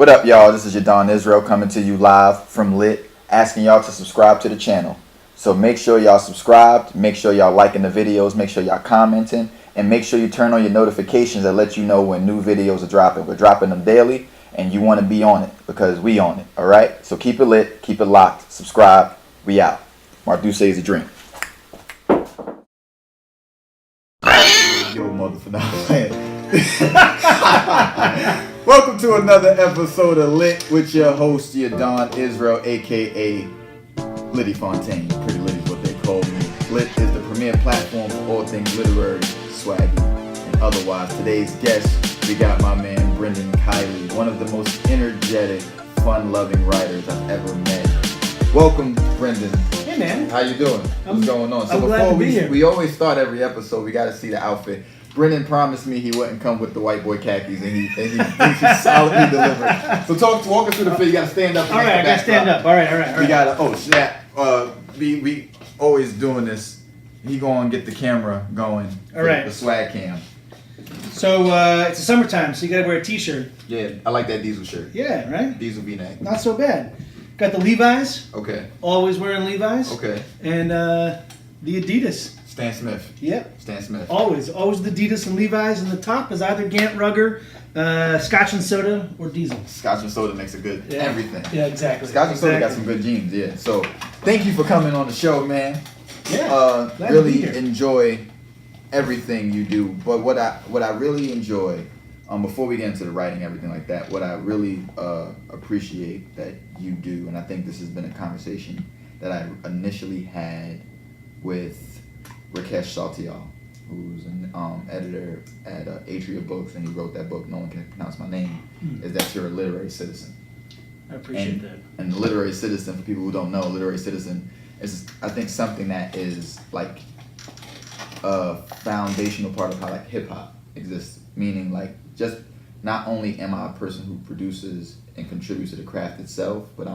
What up, y'all? This is your Don Israel coming to you live from Lit, asking y'all to subscribe to the channel. So make sure y'all subscribed, make sure y'all liking the videos, make sure y'all commenting, and make sure you turn on your notifications that let you know when new videos are dropping. We're dropping them daily, and you want to be on it because we on it, all right? So keep it lit, keep it locked, subscribe, we out. Marduce is a drink. Yo, motherfucker. Welcome to another episode of Lit with your host, your Don Israel, aka Liddy Fontaine. Pretty Liddy is what they call me. Lit is the premier platform for all things literary, swaggy, and otherwise. Today's guest, we got my man Brendan Kiely, one of the most energetic, fun-loving writers I've ever met. Welcome, Brendan. Hey, man. How you doing? What's going on? So I'm glad before to be here. we always start every episode, we got to see the outfit. Brendan promised me he wouldn't come with the white boy khakis, and he solidly delivered. So walk us through the fit. You got to stand up. All right, I got to stand up. All right. We got to, snap. We always doing this. He going to get the camera going. All right. The swag cam. So it's the summertime, so you got to wear a t-shirt. Yeah, I like that diesel shirt. Yeah, right? Diesel V-neck. Not so bad. Got the Levi's. Okay. Always wearing Levi's. Okay. And the Adidas. Stan Smith. Yep. Stan Smith. Always the Adidas and Levi's, and the top is either Gant Rugger, Scotch and Soda, or Diesel. Scotch and soda makes a good everything. Yeah, exactly. Scotch and soda got some good jeans, yeah. So thank you for coming on the show, man. Yeah. Really enjoy everything you do. But what I really enjoy, before we get into the writing, everything like that, what I really appreciate that you do, and I think this has been a conversation that I initially had with Rakesh Saltiel, who's an editor at Atria Books, and he wrote that book, No One Can Pronounce My Name, is that you're a literary citizen. I appreciate that. And the literary citizen, for people who don't know, literary citizen is, I think, something that is like a foundational part of how like hip hop exists. Meaning, like, just not only am I a person who produces and contributes to the craft itself, but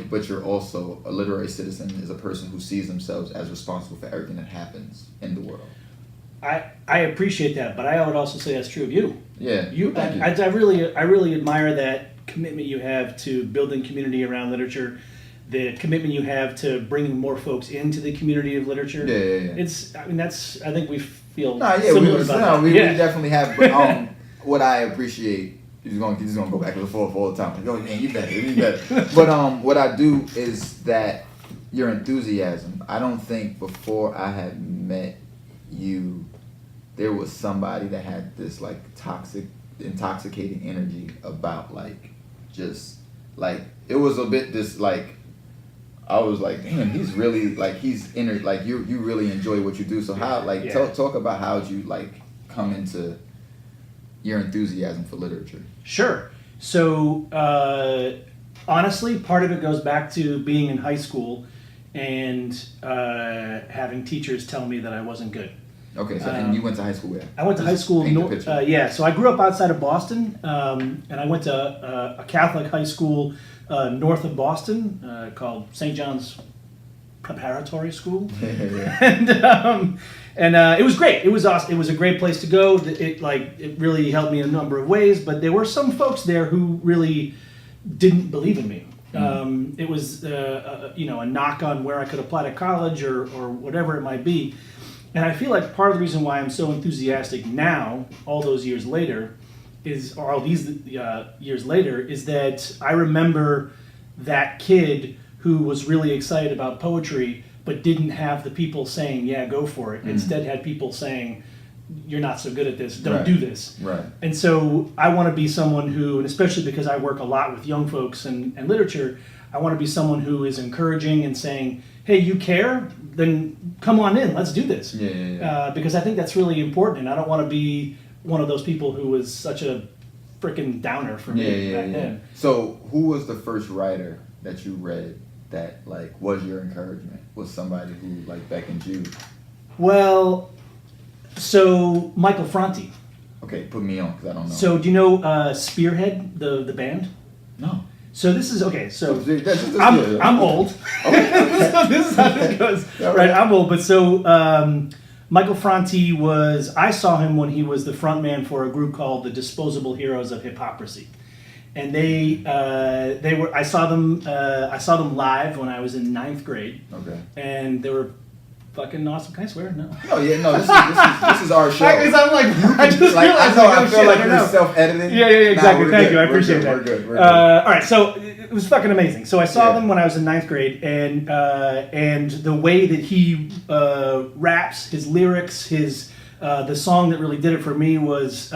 but you're also a literary citizen is a person who sees themselves as responsible for everything that happens in the world. I appreciate that, but I would also say that's true of you. Yeah. Thank you. I really admire that commitment you have to building community around literature, the commitment you have to bringing more folks into the community of literature. Yeah. I think we feel similar about that. We definitely have. But what I appreciate. He's gonna go back and forth all the time. Like, oh man, you better. But what I do is that your enthusiasm. I don't think before I had met you, there was somebody that had this like toxic, intoxicating energy about like just like it was a bit this like. I was like, damn, he's really like like you really enjoy what you do. So how like talk about how you like come into your enthusiasm for literature. Sure. So honestly, part of it goes back to being in high school and having teachers tell me that I wasn't good. Okay, so and you went to high school where? I went to high school. So I grew up outside of Boston, and I went to a Catholic high school north of Boston called St. John's Preparatory School, and it was great. It was awesome. It was a great place to go. It really helped me in a number of ways. But there were some folks there who really didn't believe in me. It was a knock on where I could apply to college or whatever it might be. And I feel like part of the reason why I'm so enthusiastic now, all these years later, is that I remember that kid who was really excited about poetry but didn't have the people saying, yeah, go for it. Instead had people saying, you're not so good at this, don't do this. Right. And so I want to be someone who, and especially because I work a lot with young folks and literature, I want to be someone who is encouraging and saying, hey, you care? Then come on in, let's do this. Yeah. Because I think that's really important, and I don't want to be one of those people who was such a freaking downer for me back then. So who was the first writer that you read that like was your encouragement? Was somebody who like beckoned you? Well, so Michael Franti. Okay, put me on because I don't know. So do you know Spearhead, the band? No. So this is okay. So that's I'm old. Okay. So this is how it goes. Right, I'm old, but so Michael Franti I saw him when he was the front man for a group called the Disposable Heroes of Hypocrisy. and they were. I saw them live when I was in 9th grade. Okay. And they were fucking awesome. Can I swear? No. No, yeah, no. This is our show. Because I'm like, I just Like, realized. I feel like you're self-editing. Yeah, exactly. Thank you. I appreciate that. We're good. All right, so it was fucking amazing. So I saw Yeah. them when I was in 9th grade, and the way that he raps, his lyrics, the song that really did it for me was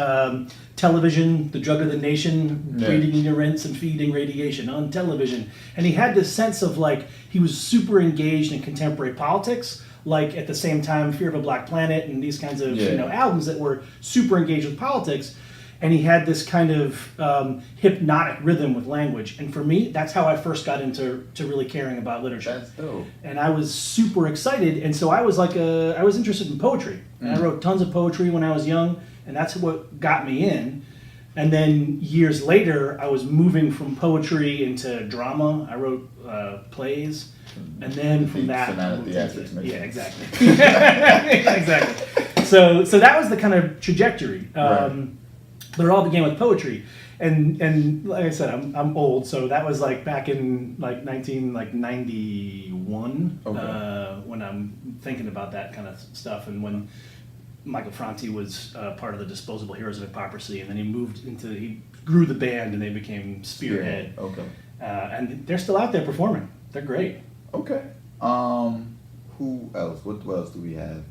Television, the Drug of the Nation, breeding ignorance and feeding radiation on television. And he had this sense of like, he was super engaged in contemporary politics, like at the same time Fear of a Black Planet and these kinds of albums that were super engaged with politics. And he had this kind of hypnotic rhythm with language. And for me, that's how I first got into really caring about literature. That's dope. And I was super excited. And so I was I was interested in poetry. And I wrote tons of poetry when I was young. And that's what got me in. And then years later, I was moving from poetry into drama. I wrote plays. And then from that, exactly. Exactly. So that was the kind of trajectory. But it all began with poetry, and like I said, I'm old, so that was like back in like 1991 when I'm thinking about that kind of stuff, and when Michael Franti was part of the Disposable Heroes of Hypocrisy, and then he grew the band, and they became Spearhead. Okay. And they're still out there performing. They're great. Okay. Who else? What else do we have?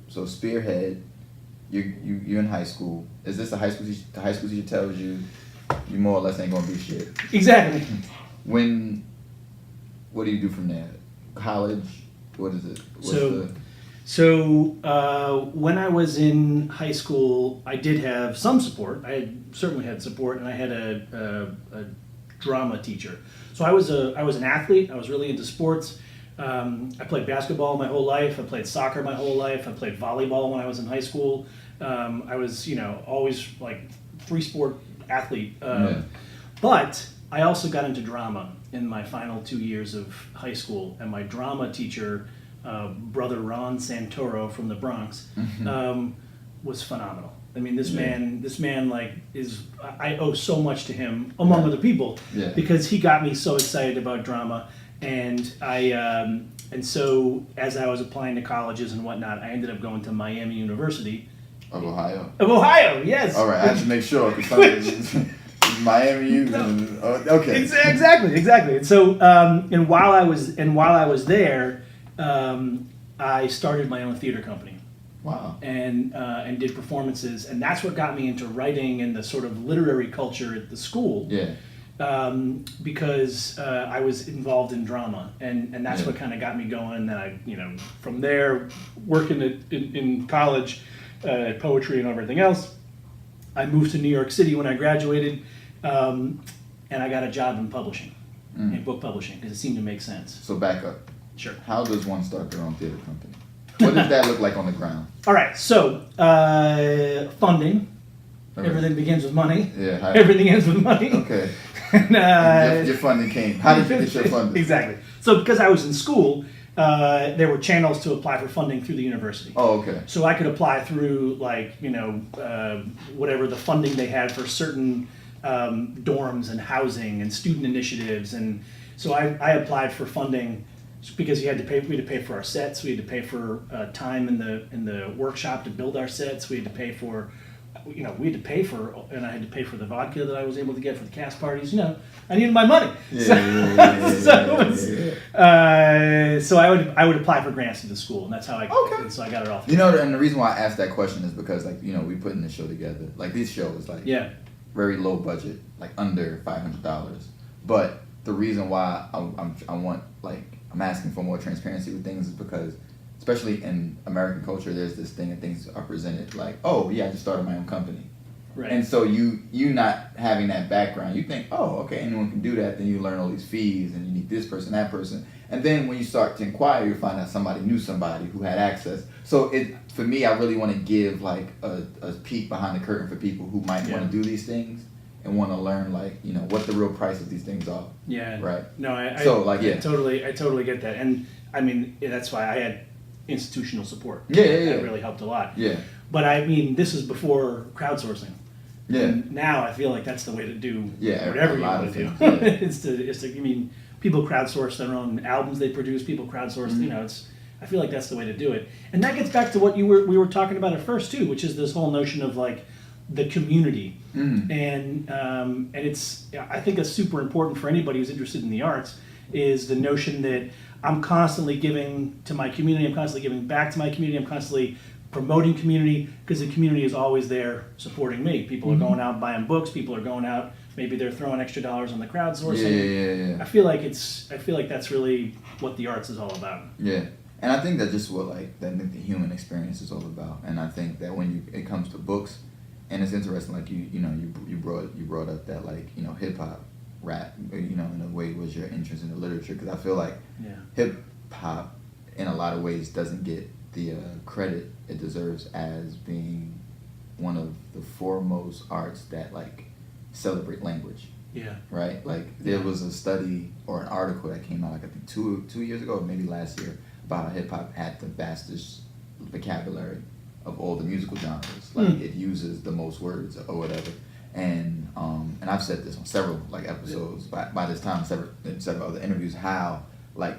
So Spearhead. You're in high school. Is this the high school teacher tells you more or less ain't gonna be shit? Exactly. What do you do from there? College? What is it? So when I was in high school, I did have some support. I certainly had support, and I had a drama teacher. So I was an athlete. I was really into sports. I played basketball my whole life. I played soccer my whole life. I played volleyball when I was in high school. I was, always like free sport athlete. But I also got into drama in my final 2 years of high school, and my drama teacher, brother Ron Santoro from the Bronx, was phenomenal. I mean, this man, like, I owe so much to him, among other people, because he got me so excited about drama. And and so as I was applying to colleges and whatnot, I ended up going to Miami University. Of Ohio. Of Ohio, yes. All right, I had to make sure because Miami. Okay. Exactly. And so, and while I was there, I started my own theater company. Wow. And did performances, and that's what got me into writing and the sort of literary culture at the school. Yeah. Because I was involved in drama, and that's what kind of got me going. And then I, from there, working in college, poetry and everything else, I moved to New York City when I graduated, and I got a job in publishing, in book publishing, because it seemed to make sense. So back up. Sure. How does one start their own theater company? What does that look like on the ground? All right, so funding. Okay. Everything begins with money. Yeah. Everything ends with money. Okay. And your funding came. How did you get your funding? Exactly. So because I was in school, there were channels to apply for funding through the university. Oh, okay. So I could apply through whatever the funding they had for certain dorms and housing and student initiatives, and so I applied for funding because we had to pay for our sets, we had to pay for time in the workshop to build our sets, we had to pay for. And I had to pay for the vodka that I was able to get for the cast parties. I needed my money. So I would apply for grants to the school, and that's how and so I got it all. And the reason why I asked that question is because we putting this show together. Like these shows, very low budget, like under $500. But the reason why I'm asking for more transparency with things is because, especially in American culture, there's this thing that things are presented like, oh yeah, I just started my own company. Right. And so you not having that background, you think, oh, okay, anyone can do that. Then you learn all these fees, and you need this person, that person. And then when you start to inquire, you find out somebody knew somebody who had access. So for me, I really want to give like a peek behind the curtain for people who might want to do these things and want to learn what the real price of these things are. Yeah. Right. No, I totally get that. And I mean, that's why I had institutional support. That really helped a lot. Yeah. But I mean, this is before crowdsourcing. Yeah. And now I feel like that's the way to do whatever you want to do. Things, yeah. it's to, I mean, people crowdsource their own albums they produce. People crowdsource, Mm-hmm. you know, I feel like that's the way to do it. And that gets back to what we were talking about at first too, which is this whole notion of like the community. Mm. And it's, I think it's super important for anybody who's interested in the arts is the notion that I'm constantly giving to my community, I'm constantly giving back to my community, I'm constantly promoting community, because the community is always there supporting me. People are going out buying books, people are going out, maybe they're throwing extra dollars on the crowdsourcing. Yeah. I feel like that's really what the arts is all about. Yeah. And I think that's just what that the human experience is all about. And I think that when it comes to books, and it's interesting, like you brought up that hip hop, rap, in a way was your interest in the literature, because I feel like hip hop in a lot of ways doesn't get the credit it deserves as being one of the foremost arts that celebrate language. Yeah. Right. There was a study or an article that came out I think 2 years ago, or maybe last year, about how hip hop had the vastest vocabulary of all the musical genres. It uses the most words or whatever. And I've said this on several episodes by this time, several other interviews, how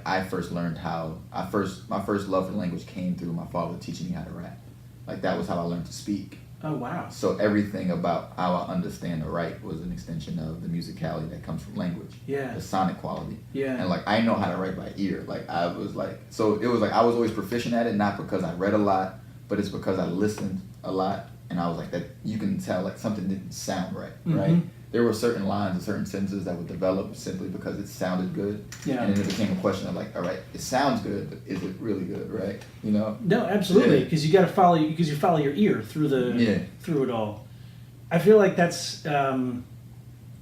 I first learned my first love for language came through my father teaching me how to rap. That was how I learned to speak. Oh wow. So everything about how I understand to write was an extension of the musicality that comes from language. Yeah. The sonic quality. Yeah. And I know how to write by ear. I was so it was I was always proficient at it, not because I read a lot, but it's because I listened a lot, and I was that you can tell something didn't sound right, right? There were certain lines and certain sentences that would develop simply because it sounded good. Yeah. And then it became a question of all right, it sounds good, but is it really good, right? No, absolutely, because you got to follow your ear through through it all. I feel like that's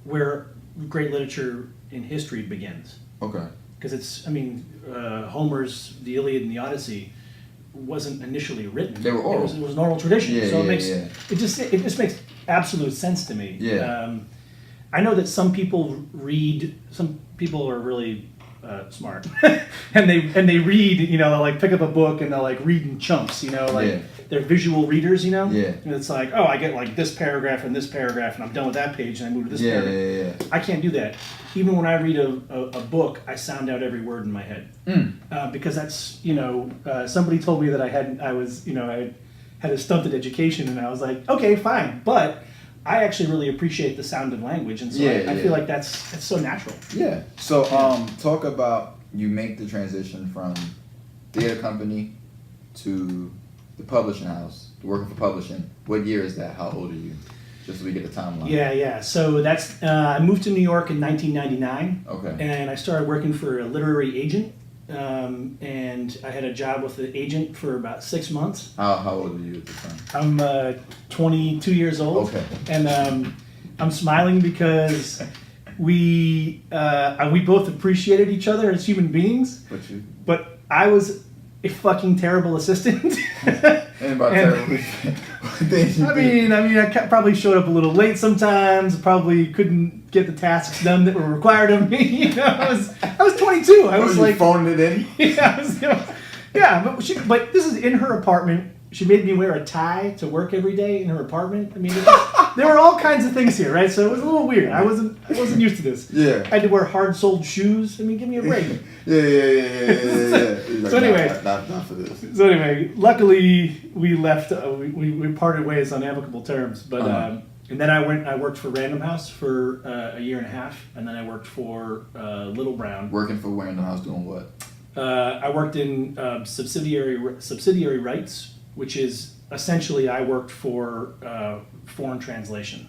where great literature in history begins. Okay. Because Homer's The Iliad and the Odyssey wasn't initially written. They were oral. It was an oral tradition. It just makes absolute sense to me. Yeah. I know that some people are really smart, and they read. They'll pick up a book and they'll read in chunks. They're visual readers. Yeah. And it's I get this paragraph and I'm done with that page and I move to this paragraph. I can't do that. Even when I read a book, I sound out every word in my head because that's somebody told me that I had a stunted education, and I was like, okay, fine, but I actually really appreciate the sound of language, and so I feel like that's so natural. Yeah. So talk about, you make the transition from theater company to the publishing house, working for publishing. What year is that? How old are you? Just so we get the timeline. Yeah. So that's I moved to New York in 1999. Okay. And I started working for a literary agent. And I had a job with the agent for about 6 months. How old are you at the time? I'm 22 years old. Okay. And I'm smiling because we both appreciated each other as human beings. But I was a fucking terrible assistant. And about terrible things. I probably showed up a little late sometimes. Probably couldn't get the tasks done that were required of me. I was 22. I was phoning it in. Yeah, but this is in her apartment. She made me wear a tie to work every day in her apartment. There were all kinds of things here, right? So it was a little weird. I wasn't used to this. Yeah. I had to wear hard-soled shoes. Give me a break. Yeah. So anyway, not for this. So anyway, luckily we left. We parted ways on amicable terms. But and then I worked for Random House for a year and a half, and then I worked for Little Brown. Working for Random House, doing what? I worked in subsidiary rights, which is essentially I worked for foreign translation.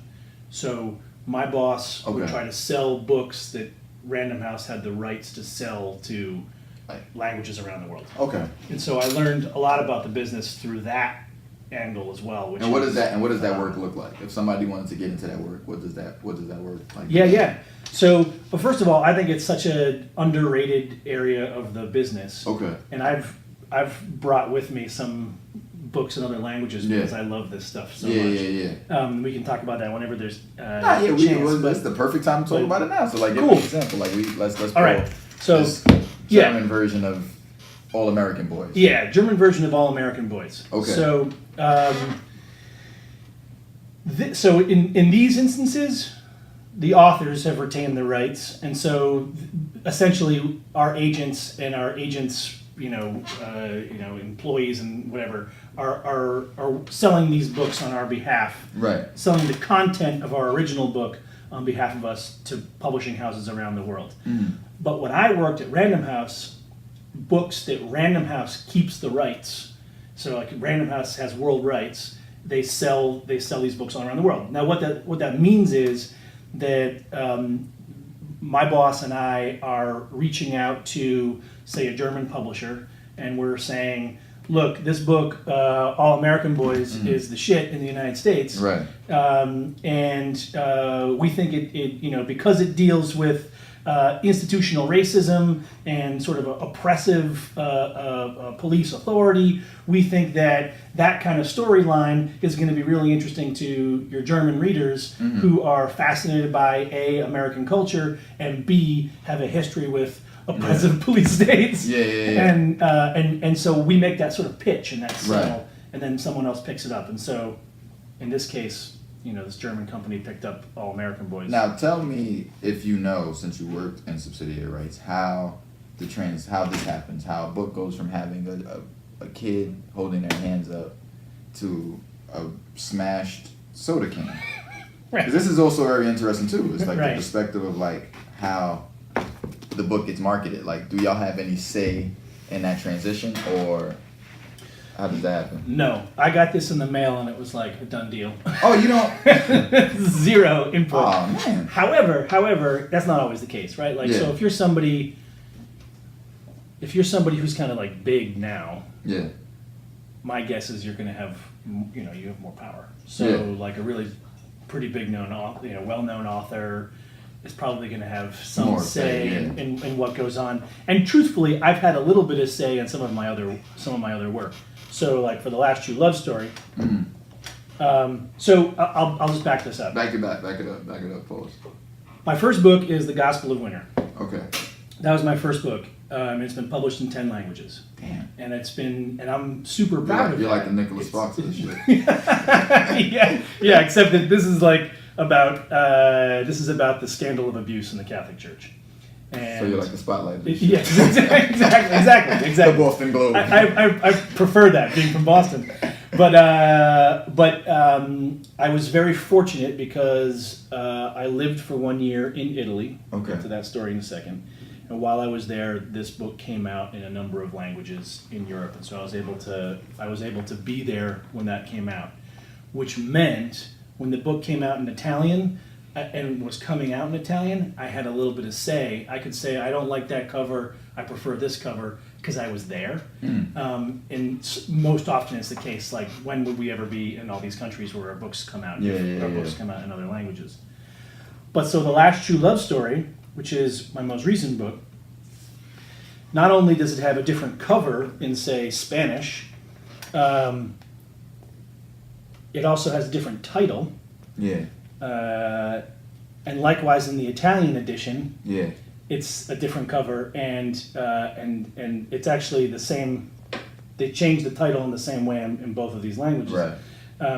So my boss would try to sell books that Random House had the rights to sell to languages around the world. Okay. And so I learned a lot about the business through that angle as well. And what does that work look like? If somebody wanted to get into that work, what does that work like? Yeah. So, but first of all, I think it's such an underrated area of the business. Okay. And I've brought with me some books in other languages because I love this stuff so much. Yeah. We can talk about that whenever there's chance. That's the perfect time to talk about it now. So give cool. an example. Let's all right. So German version of All American Boys. 'Boys. Yeah, German version of All American 'Boys. Yeah, German version of All American 'Boys. Yeah, German version of All American 'Boys. Yeah, German version of All American 'Boys. Yeah, German version of All American 'Boys. Yeah, German version of All American 'Boys. Yeah, German version of All American 'Boys. Okay. So So in these instances, the authors have retained their rights, and so essentially our agents and our agents, employees and whatever are selling these books on our behalf, Right. selling the content of our original book on behalf of us to publishing houses around the world. But when I worked at Random House, books that Random House keeps the rights, so like Random House has world rights, they sell these books all around the world. Now what that means is that my boss and I are reaching out to, say, a German publisher, and we're saying, look, this book, All American Boys, is the shit in the United States. Right. And we think it because it deals with institutional racism and sort of oppressive police authority, we think that kind of storyline is going to be really interesting to your German readers who are fascinated by A, American culture, and B, have a history with oppressive police states. And so we make that sort of pitch and that sell, and then someone else picks it up. And so in this case, this German company picked up All American Boys. Now tell me, if you know, since you worked in subsidiary rights, how this happens, how a book goes from having a kid holding their hands up to a smashed soda can. Right. 'Cause this is also very interesting too. It's like Right. the perspective of like how the book gets marketed. Like, do y'all have any say in that transition, or how does that happen? No, I got this in the mail and it was like a done deal. Oh, you don't? Zero input. Oh man. However, that's not always the case, right? Like, so Yeah. if you're somebody who's kind of like big now, Yeah. my guess is you're going to have, you have more power. So Yeah. like a really pretty big well-known author is probably going to have some More say say, in what goes on. And truthfully, I've had a little bit of say in some of my other work. So like for the Last True Love Story. So I'll just back this up. Back it up, pause. My first book is The Gospel of Winter. Okay. That was my first book. It's been published in 10 languages. Damn. And I'm super proud of it. You're like the Nicholas Sparks of this shit. yeah, except that this is like about the scandal of abuse in the Catholic Church. And So you're like the spotlight of this yes, shit. exactly. The Boston Globe. I prefer that, being from Boston. But I was very fortunate because I lived for 1 year in Italy. Okay. I'll get to that story in a second. And while I was there, this book came out in a number of languages in Europe, and so I was able to be there when that came out, which meant when the book came out in Italian and was coming out in Italian, I had a little bit of say. I could say, I don't like that cover, I prefer this cover, because I was there. And most often it's the case, like, when would we ever be in all these countries where our books come out? Books come out in other languages. But so The Last True Love Story, which is my most recent book, not only does it have a different cover in, say, Spanish, it also has a different title. Yeah. And likewise in the Italian edition, Yeah. it's a different cover, and it's actually the same. They changed the title in the same way in both of these languages. Right.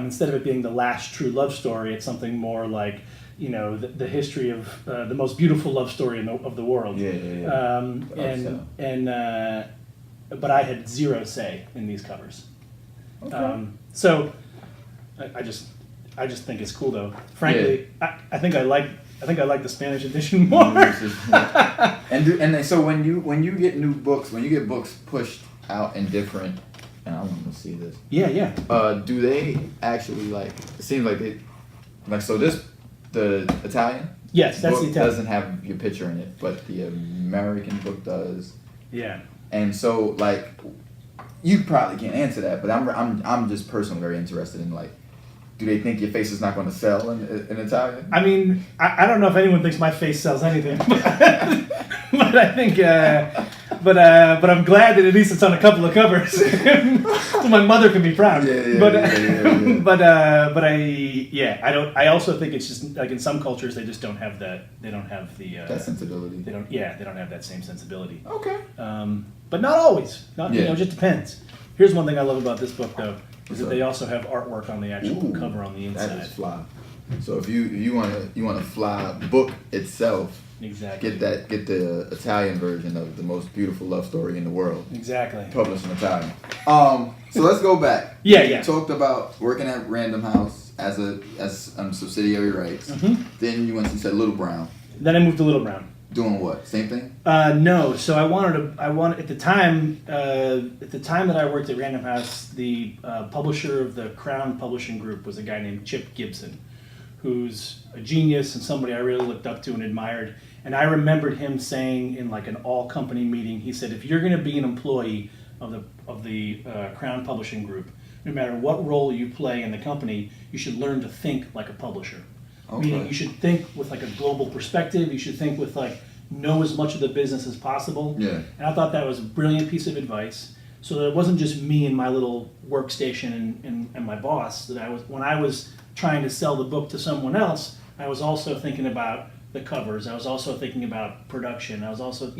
Instead of it being The Last True Love Story, it's something more like, the history of the most beautiful love story of the world. But I had zero say in these covers. Okay. So I just think it's cool, though. Frankly, I think I like the Spanish edition more. So when you get new books, when you get books pushed out in different, and I want to see this. Yeah. Do they actually it seems like it, so the Italian? Yes, that's book the Italian. doesn't have your picture in it, but the American book does. Yeah. And so you probably can't answer that, but I'm just personally very interested in do they think your face is not going to sell in Italian? I mean, I don't know if anyone thinks my face sells anything, but I think, but I'm glad that at least it's on a couple of covers, so my mother can be proud. I also think it's just like in some cultures they just don't have that. They don't have that sensibility. They don't have that same sensibility. Okay. But not always. It just depends. Here's one thing I love about this book, though. is that they also have artwork on the actual cover on the inside. That is fly. So if you want to fly book itself, exactly. Get the Italian version of the most beautiful love story in the world. Exactly. Published in Italian. So let's go back. Yeah. You talked about working at Random House as subsidiary rights. Mm-hmm. Then you said Little Brown. Then I moved to Little Brown. Doing what? Same thing? No. So I wanted at the time that I worked at Random House, the publisher of the Crown Publishing Group was a guy named Chip Gibson, who's a genius and somebody I really looked up to and admired. And I remembered him saying in like an all-company meeting, he said, if you're going to be an employee of the Crown Publishing Group, no matter what role you play in the company, you should learn to think like a publisher. Okay. Meaning you should think with like a global perspective. You should think with like know as much of the business as possible. Yeah. And I thought that was a brilliant piece of advice. So that it wasn't just me and my little workstation and my boss. When I was trying to sell the book to someone else, I was also thinking about the covers. I was also thinking about production. I was also,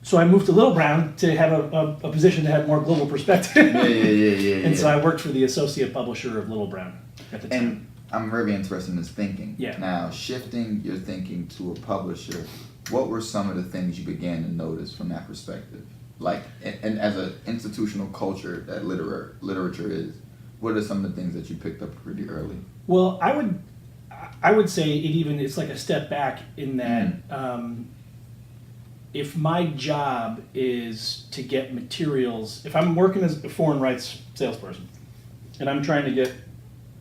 So I moved to Little Brown to have a position to have more global perspective. Yeah. And so I worked for the associate publisher of Little Brown at the time. And I'm very interested in this thinking. Yeah. Now, shifting your thinking to a publisher, what were some of the things you began to notice from that perspective? Like, and as an institutional culture that literature is, what are some of the things that you picked up pretty early? Well, I would say it's like a step back in that if my job is to get materials, if I'm working as a foreign rights salesperson and I'm trying to get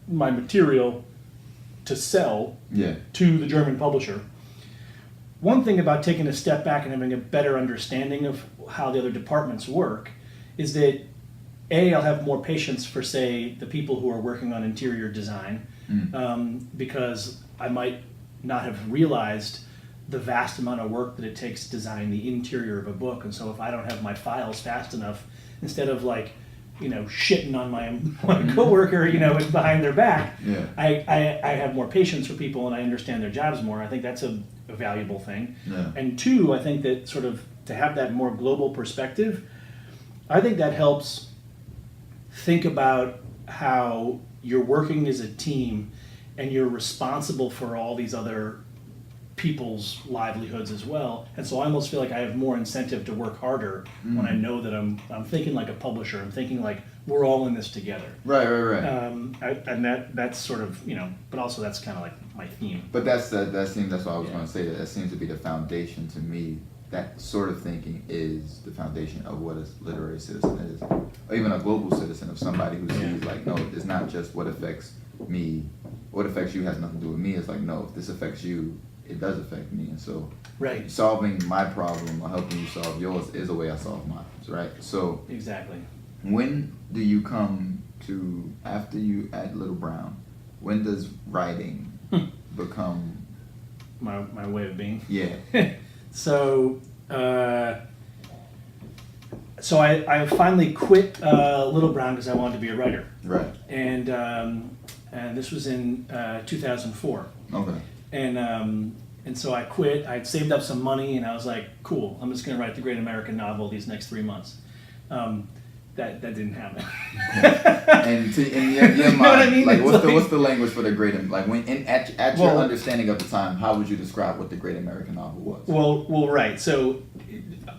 my material to sell to the German publisher, one thing about taking a step back and having a better understanding of how the other departments work is that I'll have more patience for, say, the people who are working on interior design, because I might not have realized the vast amount of work that it takes to design the interior of a book. And so if I don't have my files fast enough, instead of like, shitting on my coworker, behind their back, I have more patience for people and I understand their jobs more. I think that's a valuable thing. Yeah. And two, I think that sort of to have that more global perspective, I think that helps think about how you're working as a team and you're responsible for all these other people's livelihoods as well. And so I almost feel like I have more incentive to work harder when I know that I'm thinking like a publisher. I'm thinking like we're all in this together. Right. And that's sort of, but also that's kind of like my theme. But that's what I was going to say. That seems to be the foundation to me. That sort of thinking is the foundation of what a literary citizen is, or even a global citizen, of somebody who sees like, no, it's not just what affects me. What affects you has nothing to do with me. It's like, no, if this affects you, it does affect me. And so solving my problem or helping you solve yours is a way I solve mine, right? So exactly. When do you come to, after you at Little Brown, when does writing become my way of being? Yeah. So I finally quit Little Brown because I wanted to be a writer. Right. And this was in 2004. Okay. And so I quit. I'd saved up some money, and I was like, cool, I'm just going to write the great American novel these next 3 months. That didn't happen. And in your mind, what I mean? Like, what's the language for the great, like when at your understanding of the time, how would you describe what the great American novel was? Well, right. So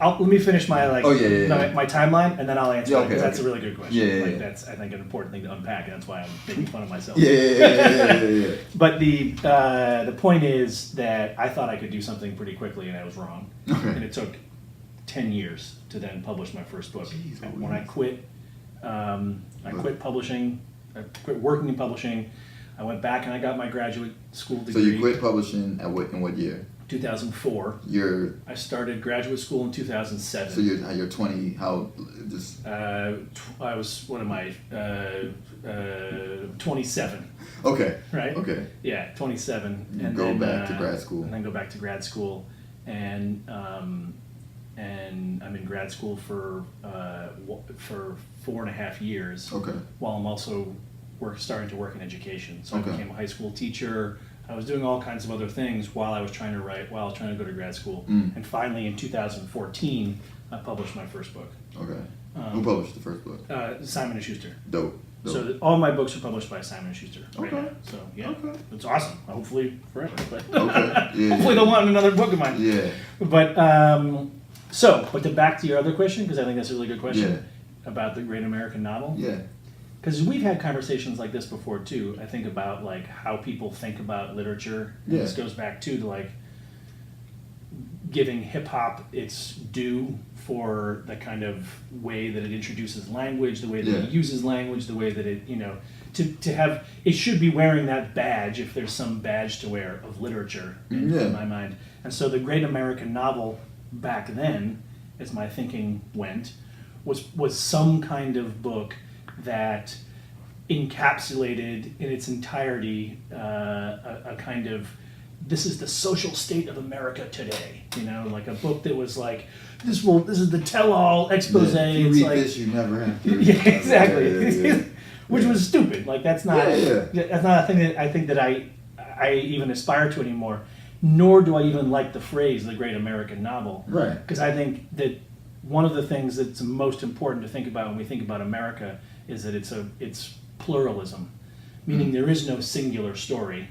let me finish my my timeline, and then I'll answer that, because that's a really good question. That's, I think, an important thing to unpack, and that's why I'm making fun of myself. Yeah. But the point is that I thought I could do something pretty quickly, and I was wrong. Okay. And it took 10 years to then publish my first book. Jeez, when I quit, quit publishing. I quit working in publishing. I went back and I got my graduate school degree. So you quit publishing in what year? 2004. I started graduate school in 2007. So you're 20. How just? I was 27. Okay. Right. Okay. Yeah, 27. You and go then, back to grad school. And then go back to grad school, and I'm in grad school for 4.5 years. Okay. While I'm also starting to work in education. So I became a high school teacher. I was doing all kinds of other things while I was trying to write, while I was trying to go to grad school. And finally in 2014, I published my first book. Okay. Who published the first book? Simon & Schuster. Dope. So all my books are published by Simon & Schuster right now. So yeah, it's awesome. Hopefully forever. But hopefully they'll want another book of mine. Yeah. But but back to your other question, because I think that's a really good question about the great American novel. Yeah. Because we've had conversations like this before too. I think about like how people think about literature. And this goes back to like giving hip hop its due for the kind of way that it introduces language, the way that it uses language, the way that it, to have, it should be wearing that badge if there's some badge to wear of literature in my mind. And so the great American novel back then, as my thinking went, was some kind of book that encapsulated in its entirety a kind of, this is the social state of America today, like a book that was like, this is the tell-all expose. Yeah, if you it's read like, this, you never have to. Yeah, exactly. Which was stupid. Like that's not that's not a thing that I think that I even aspire to anymore. Nor do I even like the phrase "the great American novel." Right. Because I think that one of the things that's most important to think about when we think about America is that it's pluralism, meaning there is no singular story.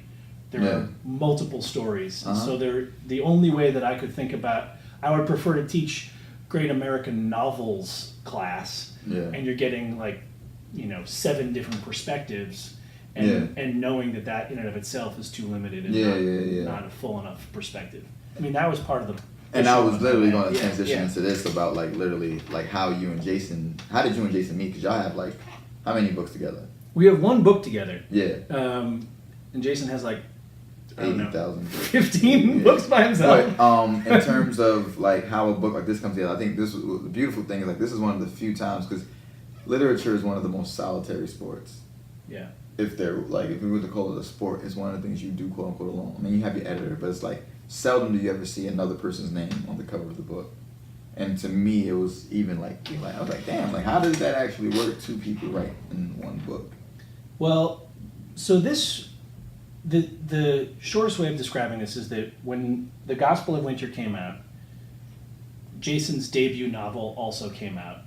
There are multiple stories. And so the only way that I could think about, I would prefer to teach great American novels class, and you're getting like, 7 different perspectives, and knowing that in and of itself is too limited and not a full enough perspective. I mean, that was part of the. And I was literally going to transition into this about like literally like how did you and Jason meet? Because y'all have like how many books together? We have one book together. Yeah. And Jason has like 80,000. 15 books by himself. But in terms of like how a book like this comes together, I think this the beautiful thing is like this is one of the few times because literature is one of the most solitary sports. Yeah. If we were to call it a sport, it's one of the things you do quote unquote alone. I mean, you have your editor, but it's like seldom do you ever see another person's name on the cover of the book. And to me, it was even like I was like, damn, like how does that actually work? 2 people write in one book. Well, so the shortest way of describing this is that when The Gospel of Winter came out, Jason's debut novel also came out,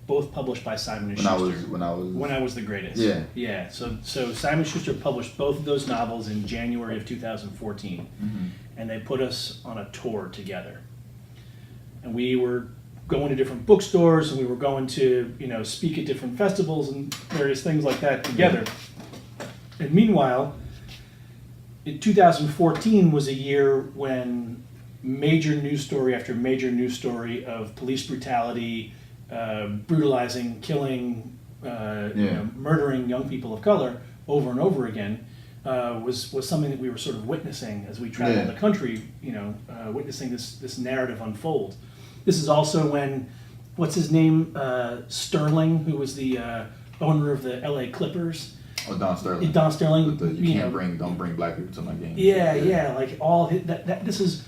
both published by Simon & Schuster. When I Was the Greatest. Yeah. Yeah. So Simon & Schuster published both of those novels in January of 2014, and they put us on a tour together. And we were going to different bookstores, and we were going to speak at different festivals and various things like that together. And meanwhile, in 2014 was a year when major news story after major news story of police brutality, brutalizing, killing, murdering young people of color over and over again was something that we were sort of witnessing as we traveled the country, witnessing this narrative unfold. This is also when, what's his name, Sterling, who was the owner of the LA Clippers. Oh, Don Sterling. Don Sterling. With don't bring black people to my game. Yeah, like all that. This is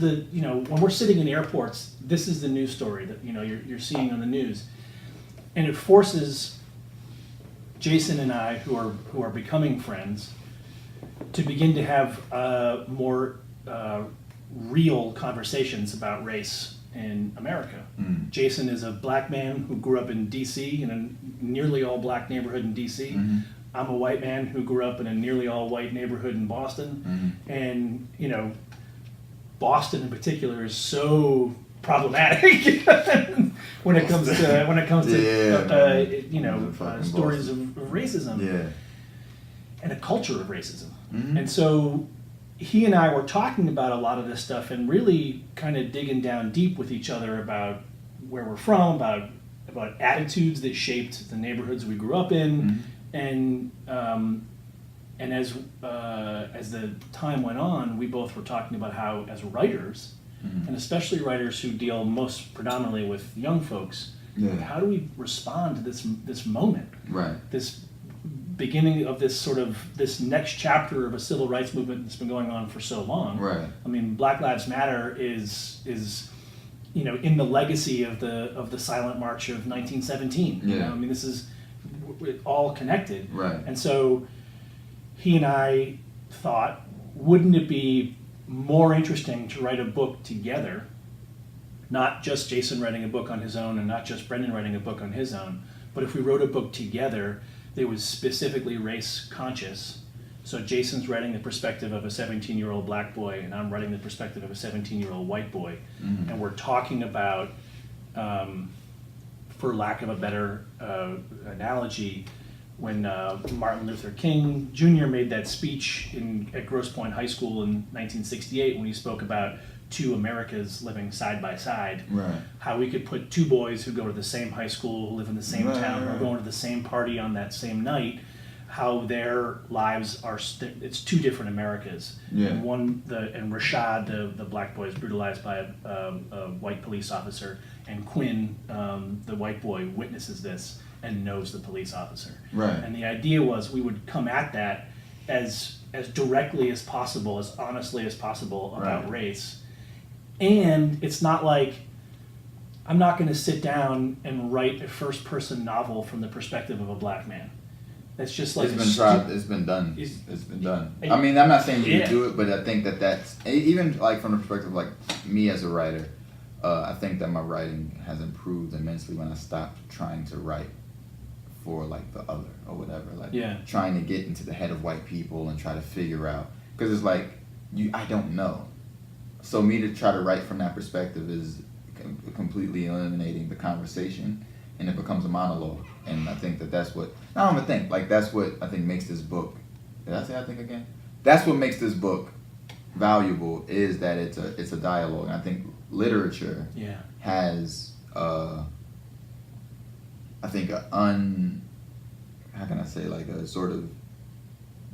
the when we're sitting in airports, this is the news story that you're seeing on the news, and it forces Jason and I, who are becoming friends, to begin to have more real conversations about race in America. Jason is a black man who grew up in D.C. in a nearly all black neighborhood in D.C. I'm a white man who grew up in a nearly all white neighborhood in Boston, and Boston in particular is so problematic when it comes to stories of racism and a culture of racism. And so he and I were talking about a lot of this stuff and really kind of digging down deep with each other about where we're from, about attitudes that shaped the neighborhoods we grew up in, and as the time went on, we both were talking about how, as writers, and especially writers who deal most predominantly with young folks, how do we respond to this moment, this beginning of this next chapter of a civil rights movement that's been going on for so long. I mean, Black Lives Matter is in the legacy of the Silent March of 1917. I mean, this is all connected. And so he and I thought, wouldn't it be more interesting to write a book together not just Jason writing a book on his own and not just Brendan writing a book on his own, but if we wrote a book together that was specifically race conscious. So Jason's writing the perspective of a 17-year-old black boy, and I'm writing the perspective of a 17-year-old white boy, and we're talking about, for lack of a better analogy, when Martin Luther King Jr. made that speech at Grosse Pointe High School in 1968 when he spoke about two Americas living side by side, Right. how we could put two boys who go to the same high school, who live in the same town, or going to the same party on that same night, how their lives are, it's two different Americas. Yeah. And Rashad, the black boy, is brutalized by a white police officer, and Quinn, the white boy, witnesses this and knows the police officer. Right. And the idea was we would come at that as directly as possible, as honestly as possible about Right. race. And it's not like I'm not going to sit down and write a first-person novel from the perspective of a black man. That's just like It's been tried. It's been done. It's- It's been done. and- I mean, I'm not saying you Yeah. do it, but I think that's even like from the perspective of like me as a writer. I think that my writing has improved immensely when I stopped trying to write for like the other or whatever. Like Yeah. trying to get into the head of white people and try to figure out, because it's like I don't know. So me to try to write from that perspective is completely eliminating the conversation, and it becomes a monologue. And I think that's what I don't even think like that's what I think makes this book. Did I say I think again? That's what makes this book valuable, is that it's a dialogue. And I think literature Yeah. has I think how can I say, like a sort of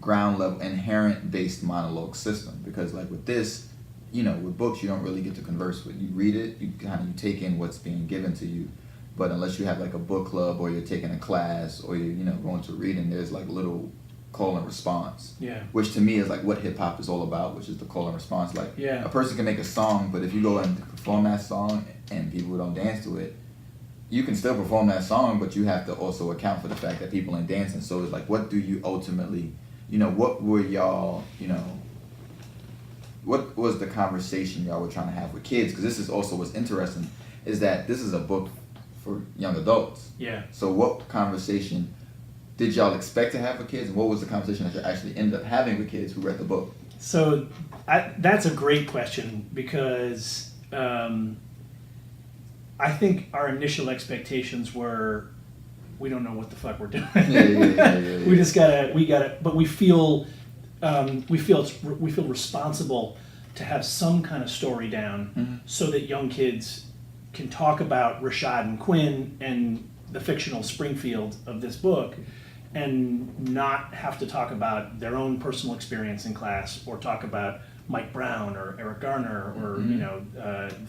ground level inherent based monologue system, because like with this, with books you don't really get to converse with. You read it, you take in what's being given to you, but unless you have like a book club or you're taking a class or you're going to reading, there's like little call and response. Yeah. Which to me is like what hip hop is all about, which is the call and response. Like Yeah. a person can make a song, but if you go and perform that song and people don't dance to it, you can still perform that song, but you have to also account for the fact that people ain't dancing. So it's like, what do you ultimately, what were y'all, what was the conversation y'all were trying to have with kids? Because this is also what's interesting, is that this is a book for young adults. Yeah. So what conversation did y'all expect to have with kids, and what was the conversation that you actually ended up having with kids who read the book? So that's a great question, because I think our initial expectations were, we don't know what the fuck we're doing. Yeah. We just gotta, but we feel responsible to have some kind of story down, so that young kids can talk about Rashad and Quinn and the fictional Springfield of this book, and not have to talk about their own personal experience in class, or talk about Mike Brown or Eric Garner or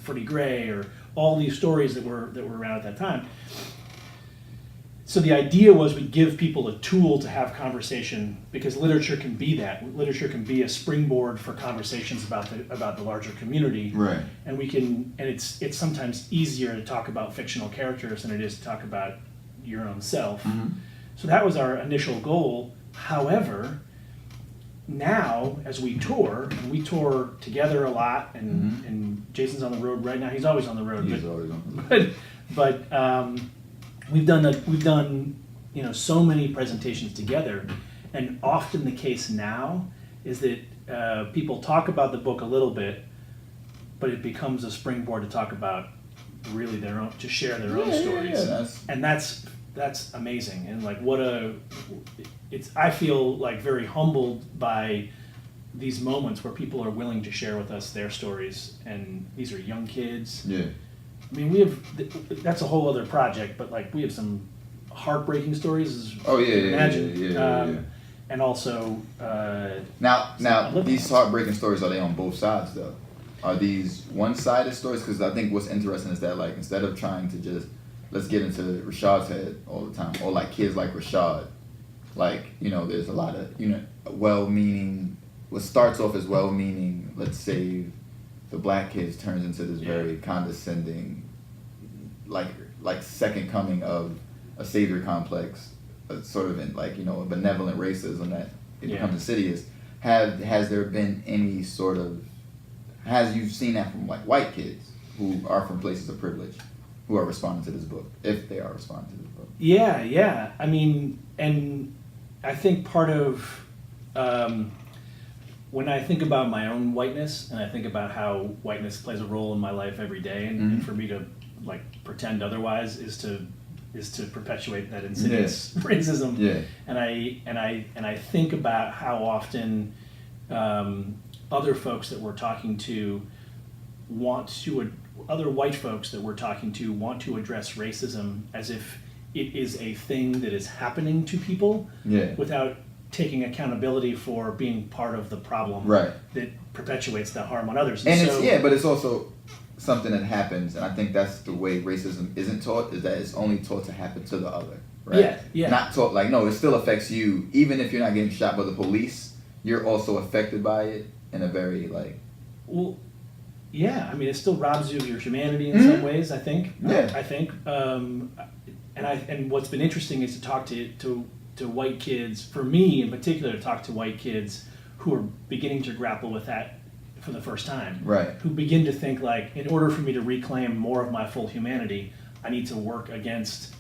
Freddie Gray, or all these stories that were around at that time. So the idea was we give people a tool to have conversation, because literature can be that. Literature can be a springboard for conversations about the larger community. Right. And it's sometimes easier to talk about fictional characters than it is to talk about your own self. Mm-hmm. So that was our initial goal. However, now as we tour, and we tour together a lot, and Jason's on the road right now. He's always on the road. He's always on the road. But we've done so many presentations together, and often the case now is that people talk about the book a little bit, but it becomes a springboard to talk about really to share their own stories. Yeah, and that's amazing. And like I feel like very humbled by these moments where people are willing to share with us their stories, and these are young kids. Yeah. I mean, that's a whole other project, but like we have some heartbreaking stories, as Oh yeah, you can yeah, imagine. yeah. And also, Now, living these ones. heartbreaking stories, are they on both sides though? Are these one-sided stories? Because I think what's interesting is that like instead of trying to just let's get into Rashad's head all the time, or like kids like Rashad, like there's a lot of well-meaning. What starts off as well-meaning, let's say, the black kids, turns into this very condescending, like second coming of a savior complex, sort of in like a benevolent racism that it becomes insidious. Has there been any sort of, has you seen that from like white kids who are from places of privilege who are responding to this book, if they are responding to this book. Yeah. I mean, and I think part of when I think about my own whiteness, and I think about how whiteness plays a role in my life every day, and for me to like pretend otherwise is to perpetuate that insidious racism. Yeah. And I think about how often other folks that we're talking to other white folks that we're talking to want to address racism as if it is a thing that is happening to people without taking accountability for being part of the problem that perpetuates the harm on others. And so, but it's also something that happens, and I think that's the way racism isn't taught, is that it's only taught to happen to the other, right? Yeah. Not taught, like, no, it still affects you. Even if you're not getting shot by the police, you're also affected by it in a very, like... Well, yeah, I mean, it still robs you of your humanity in some ways, I think. Yeah. I think. And what's been interesting is to talk to white kids, for me in particular, to talk to white kids who are beginning to grapple with that for the first time. Right. Who begin to think like, in order for me to reclaim more of my full humanity, I need to work against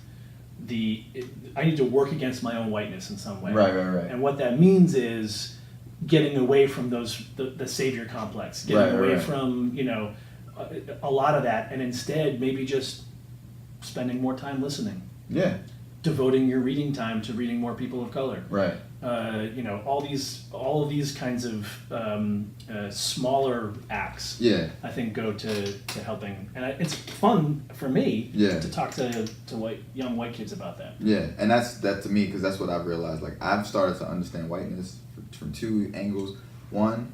my own whiteness in some way. Right. And what that means is getting away from the savior complex, getting away from, a lot of that, and instead maybe just spending more time listening. Yeah. Devoting your reading time to reading more people of color. Right. All of these kinds of smaller acts. Yeah. I think go to helping, and it's fun for me. To talk to young white kids about that. Yeah, and that to me, because that's what I've realized. Like, I've started to understand whiteness from two angles. One,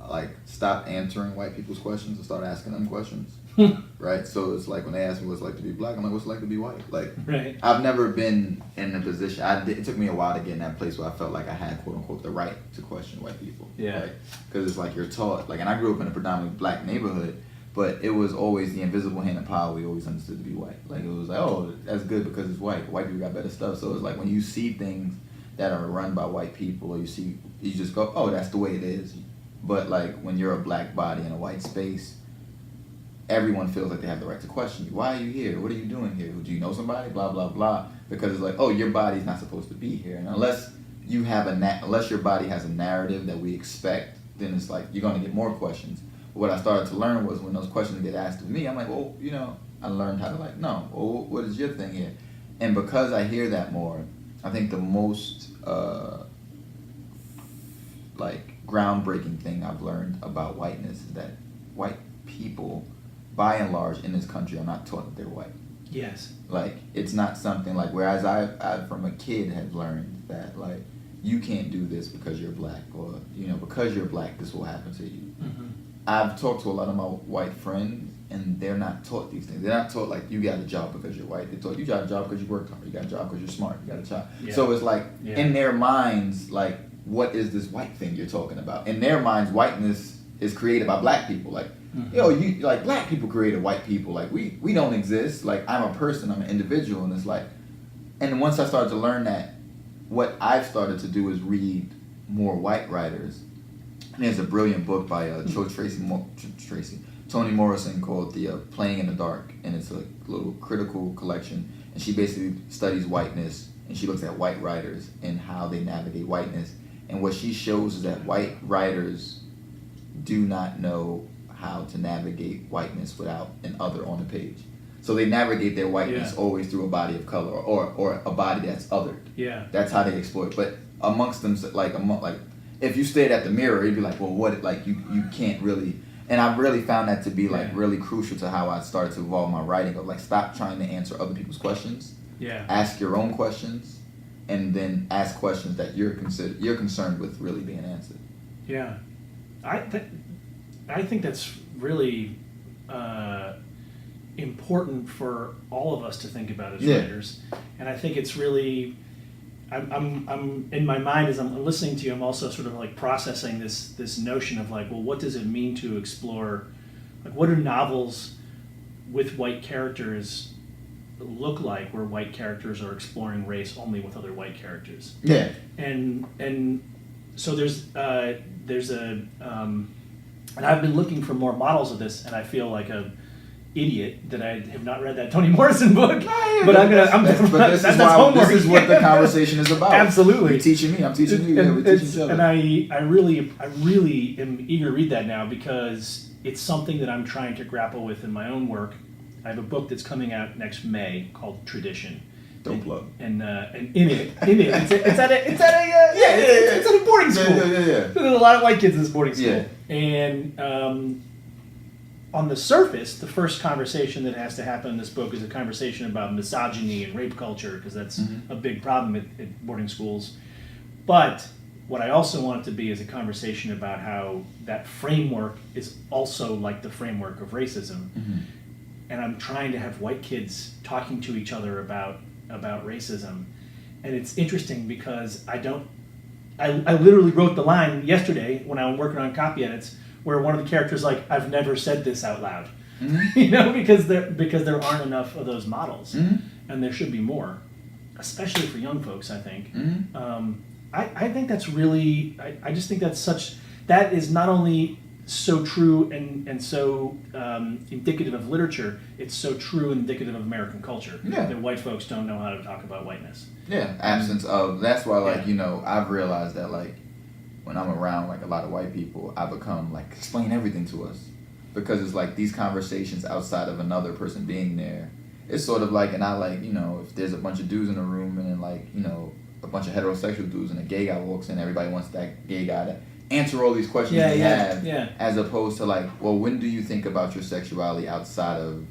like, stop answering white people's questions and start asking them questions. Right? So it's like when they ask me what's it like to be black, I'm like, what's it like to be white? Like, I've never been in a position, it took me a while to get in that place where I felt like I had, quote unquote, the right to question white people. Yeah. Right? Because it's like you're taught, like, and I grew up in a predominantly black neighborhood, but it was always the invisible hand of power we always understood to be white. Like, it was like, oh, that's good because it's white. White people got better stuff. So it's like when you see things that are run by white people, or you just go, oh, that's the way it is. But like when you're a black body in a white space, everyone feels like they have the right to question you. Why are you here? What are you doing here? Do you know somebody? Blah, blah, blah. Because it's like, oh, your body's not supposed to be here. And unless you have unless your body has a narrative that we expect, then it's like you're going to get more questions. But what I started to learn was when those questions get asked of me, I'm like, well, I learned how to like, no, well, what is your thing here? And because I hear that more, I think the most groundbreaking thing I've learned about whiteness is that white people, by and large, in this country are not taught that they're white. Yes. Like, it's not something like, whereas I from a kid have learned that, like, you can't do this because you're black, or, because you're black, this will happen to you. Mm-hmm. I've talked to a lot of my white friends, and they're not taught these things. They're not taught, like, you got a job because you're white. They're taught, you got a job because you worked hard. You got a job because you're smart. You got a job. Yeah. So it's like, in their minds, like, what is this white thing you're talking about? In their minds, whiteness is created by black people. Like, mm-hmm. Black people created white people. Like, we don't exist. Like, I'm a person, I'm an individual, and it's like, and once I started to learn that, what I've started to do is read more white writers. And there's a brilliant book by Toni Morrison called The Playing in the Dark, and it's a little critical collection, and she basically studies whiteness, and she looks at white writers and how they navigate whiteness. And what she shows is that white writers do not know how to navigate whiteness without an other on the page. So they navigate their whiteness always through a body of color or a body that's othered. Yeah. That's how they exploit. But amongst them, like if you stared at the mirror, you'd be like, well, what? Like you can't really. And I've really found that to be like really crucial to how I started to evolve my writing. Of like, stop trying to answer other people's questions. Yeah. Ask your own questions, and then ask questions that you're concerned with really being answered. Yeah, I think that's really important for all of us to think about as writers, and I think it's really. I'm in my mind as I'm listening to you, I'm also sort of like processing this notion of like, well, what does it mean to explore, like, what do novels with white characters look like, where white characters are exploring race only with other white characters? Yeah. And so there's a and I've been looking for more models of this, and I feel like idiot that I have not read that Toni Morrison book. Yeah, but this is what the conversation is about. Absolutely. You're teaching me. I'm teaching you. Yeah, we're teaching each other. And I really am eager to read that now because it's something that I'm trying to grapple with in my own work. I have a book that's coming out next May called Tradition. Don't plug. And in it, it's at a boarding school. Yeah. There's a lot of white kids in this boarding school. Yeah. And on the surface, the first conversation that has to happen in this book is a conversation about misogyny and rape culture, because that's a big problem at boarding schools. But what I also want it to be is a conversation about how that framework is also like the framework of racism. And I'm trying to have white kids talking to each other about racism. And it's interesting because I literally wrote the line yesterday when I was working on copy edits where one of the characters like, I've never said this out loud. You know, because there aren't enough of those models. And there should be more, especially for young folks, I think. I think that's really, I just think that is not only so true and so indicative of literature, it's so true and indicative of American culture. Yeah. That white folks don't know how to talk about whiteness. Yeah, absence of. That's why, like, you know, I've realized that, like, when I'm around, like, a lot of white people, I become, like, explain everything to us. Because it's, like, these conversations outside of another person being there, it's sort of like, and I, like, you know, if there's a bunch of dudes in a room and then, like, you know, a bunch of heterosexual dudes and a gay guy walks in, everybody wants that gay guy to answer all these questions they have, as opposed to, like, well, when do you think about your sexuality outside of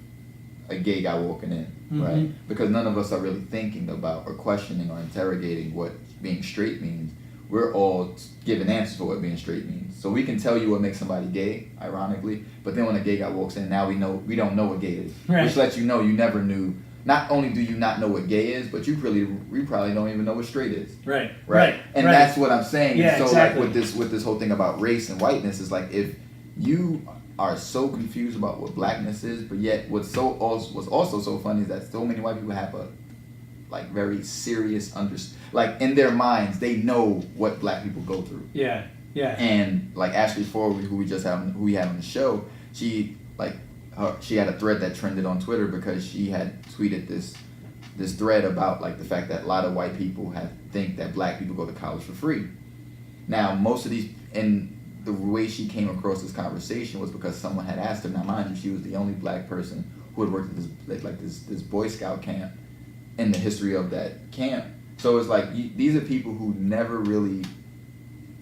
a gay guy walking in, right? Because none of us are really thinking about or questioning or interrogating what being straight means. We're all giving answers for what being straight means. So we can tell you what makes somebody gay, ironically, but then when a gay guy walks in, now we don't know what gay is, which lets you know you never knew. Not only do you not know what gay is, but we probably don't even know what straight is. Right. And that's what I'm saying. Yeah, so exactly. like with this whole thing about race and whiteness is like, if you are so confused about what blackness is, but yet what's also so funny is that so many white people have a like very serious like in their minds they know what black people go through. Yeah. And like Ashley Ford, who we have on the show, she had a thread that trended on Twitter because she had tweeted this thread about like the fact that a lot of white people think that black people go to college for free. Now most of these, and the way she came across this conversation was because someone had asked her. Now mind you, she was the only black person who had worked at this Boy Scout camp in the history of that camp. So it's like these are people who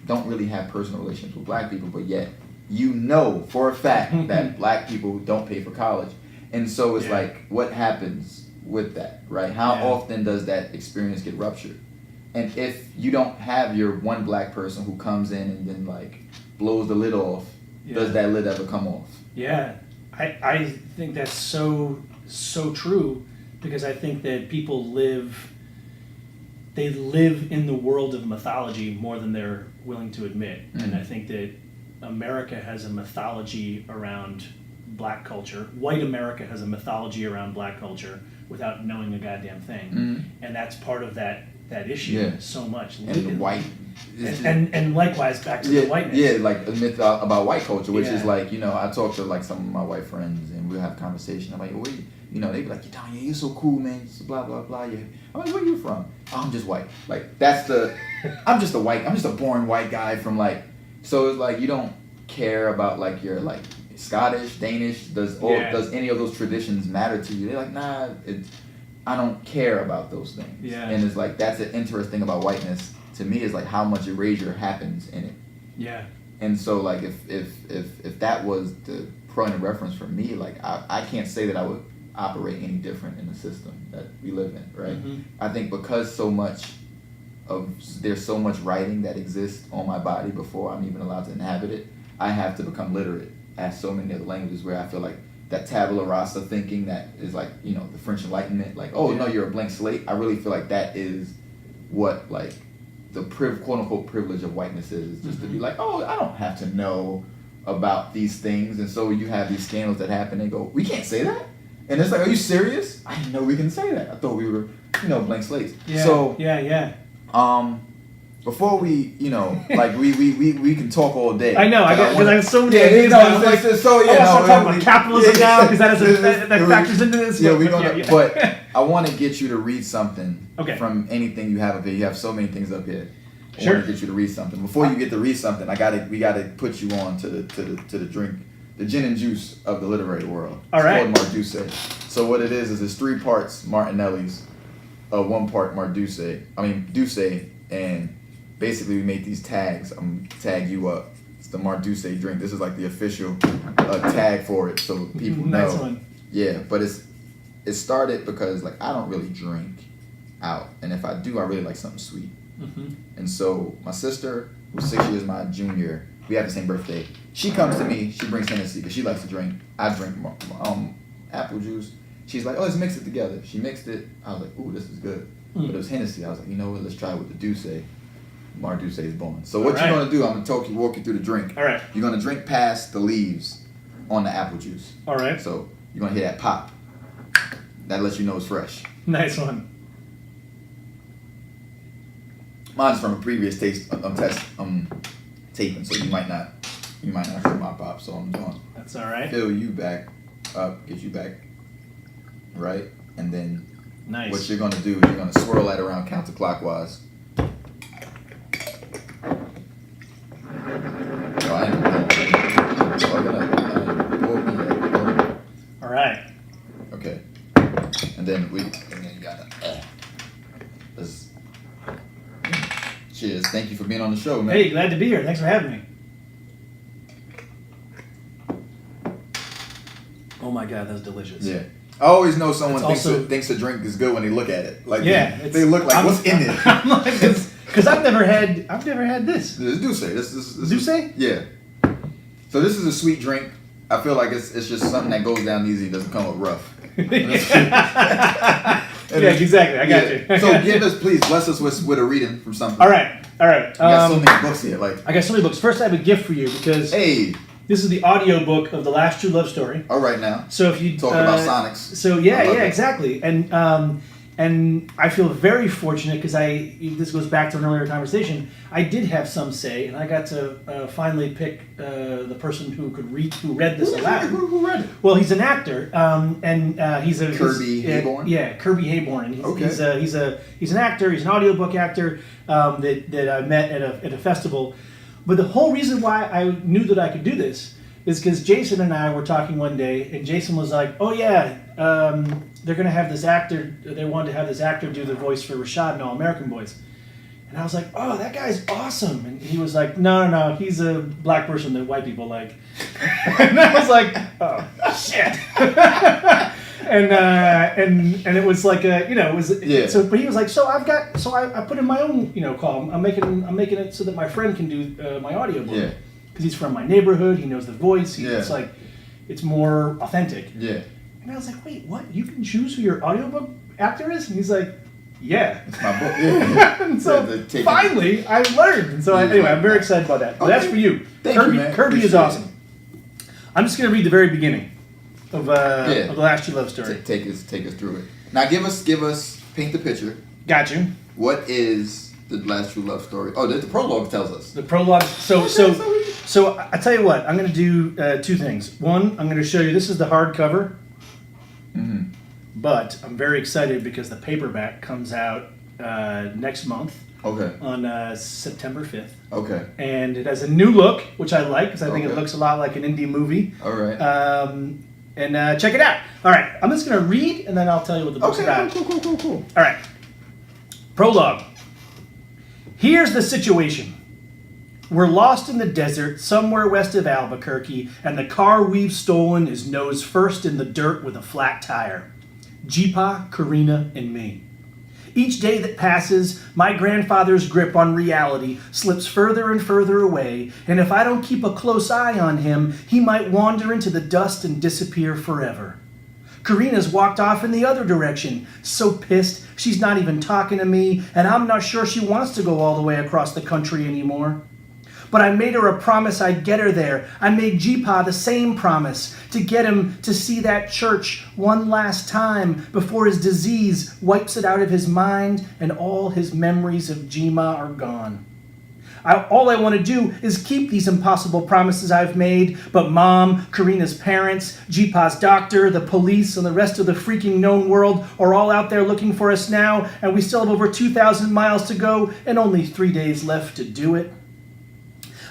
don't really have personal relationships with black people, but yet you know for a fact that black people don't pay for college. And so it's like, what happens with that, right? How often does that experience get ruptured? And if you don't have your one black person who comes in and then like blows the lid off, does that lid ever come off? Yeah, I think that's so true, because I think that people live in the world of mythology more than they're willing to admit. And I think that America has a mythology around black culture. White America has a mythology around black culture without knowing a goddamn thing. And that's part of that issue so much. And the white... And likewise back to the whiteness. Yeah, like a myth about white culture, which is like, you know, I talk to like some of my white friends and we'll have a conversation. I'm like, well, you know, they be like, you're so cool, man, blah, blah, blah. I'm like, where are you from? Oh, I'm just white. Like, I'm just a born white guy from like, so it's like, you don't care about like your like Scottish, Danish, does any of those traditions matter to you? They're like, nah, I don't care about those things. Yeah. And it's like, that's an interesting about whiteness to me, is like how much erasure happens in it. Yeah. And so like if that was the point of reference for me, like I can't say that I would operate any different in the system that we live in, right? I think because there's so much writing that exists on my body before I'm even allowed to inhabit it, I have to become literate as so many other languages, where I feel like that tabula rasa thinking that is like, you know, the French Enlightenment, like, oh no, you're a blank slate. I really feel like that is what like the quote unquote privilege of whiteness is just to be like, oh, I don't have to know about these things. And so you have these scandals that happen and go, we can't say that? And it's like, are you serious? I didn't know we can say that. I thought we were, you know, blank slates. Yeah. So before we, like we can talk all day. I know, because I have so many Yeah, ideas now. it's so I want to start talking about capitalism now, because that factors into this. Yeah, but I want to get you to read something Okay. from anything you have up here. You have so many things up here. I Sure. want to get you to read something. Before you get to read something, we gotta put you on to the drink, the gin and juice of the literary world. All right. It's called Marduce. So what it is it's 3 parts Martinelli's, 1 part Duce, and basically we make these tags. I'm tag you up. It's the Marduce drink. This is like the official tag for it, so people know. Nice one. Yeah, but it started because like I don't really drink out, and if I do, I really like something sweet. Mm-hmm. And so my sister, who's 6 years my junior, we have the same birthday. She comes to me. She brings Hennessy because she likes to drink. I drink apple juice. She's like, oh, let's mix it together. She mixed it. I was like, ooh, this is good. But it was Hennessy. I was like, you know what? Let's try it with the Duce. Marduce is born. So what you're gonna do? I'm gonna walk you through the drink. All right. You're gonna drink past the leaves on the apple juice. All right. So you're gonna hear that pop. That lets you know it's fresh. Nice one. Mine's from a previous taping, so you might not hear my pop. So I'm going That's all right. fill you back up, get you back right, and then Nice. what you're gonna do is you're gonna swirl that around counterclockwise. Oh, I ain't gonna All right. Okay, and then you gotta. Let's, cheers! Thank you for being on the show, man. Hey, glad to be here. Thanks for having me. Oh my God, that's delicious. Yeah. I always know someone It's thinks a drink is good when they look at it. Like Yeah, they look like what's in it. I'm like, because I've never had this. This Duce. This Duce? Yeah. So this is a sweet drink. I feel like it's just something that goes down easy. Doesn't come up rough. Yeah, exactly. I got you. So give us, please, bless us with a reading from something. All right. You got so many books here. Like I got so many books. First, I have a gift for you because this is the audio book of The Last True Love Story. All right now. So if you talk about Sonics. So exactly. And I feel very fortunate because this goes back to an earlier conversation. I did have some say, and I got to finally pick the person who read this aloud. Who read it? Well, he's an actor, and he's a Kirby Hayborn. Yeah, Kirby Hayborn. He's an actor. He's an audiobook actor that I met at a festival. But the whole reason why I knew that I could do this is because Jason and I were talking one day, and Jason was like, "Oh yeah, they're gonna have this actor. They wanted to have this actor do the voice for Rashad in All American Boys." And I was like, "Oh, that guy's awesome." And he was like, "No, he's a black person that white people like." And I was like, "Oh shit." And it was like So, but he was like, I put in my own call. I'm making it so that my friend can do my audiobook. Yeah. Because he's from my neighborhood, he knows the voice. It's like, it's more authentic. Yeah. And I was like, wait, what? You can choose who your audiobook actor is? And he's like, yeah. It's my book. Yeah. And so finally, I learned. And so anyway, I'm very excited about that. But that's for you. Thank you, man. Kirby is awesome. I'm just going to read the very beginning of The Last True Love Story. Take us through it. Now give us, paint the picture. Got you. What is The Last True Love Story? Oh, the prologue tells us. The prologue. So I tell you what, I'm going to do 2 things. One, I'm going to show you, this is the hardcover. Mm-hmm. But I'm very excited because the paperback comes out next month. Okay. On September 5th. Okay. And it has a new look, which I like because I think it looks a lot like an indie movie. All right. And check it out. All right. I'm just going to read and then I'll tell you what the book's about. Cool. All right. Prologue. Here's the situation. We're lost in the desert somewhere west of Albuquerque, and the car we've stolen is nose first in the dirt with a flat tire. Jeepa, Karina, and me. Each day that passes, my grandfather's grip on reality slips further and further away, and if I don't keep a close eye on him, he might wander into the dust and disappear forever. Karina's walked off in the other direction, so pissed she's not even talking to me, and I'm not sure she wants to go all the way across the country anymore. But I made her a promise I'd get her there. I made Jeepa the same promise, to get him to see that church one last time before his disease wipes it out of his mind and all his memories of Jima are gone. All I want to do is keep these impossible promises I've made, but Mom, Karina's parents, Jeepah's doctor, the police, and the rest of the freaking known world are all out there looking for us now, and we still have over 2,000 miles to go and only 3 days left to do it.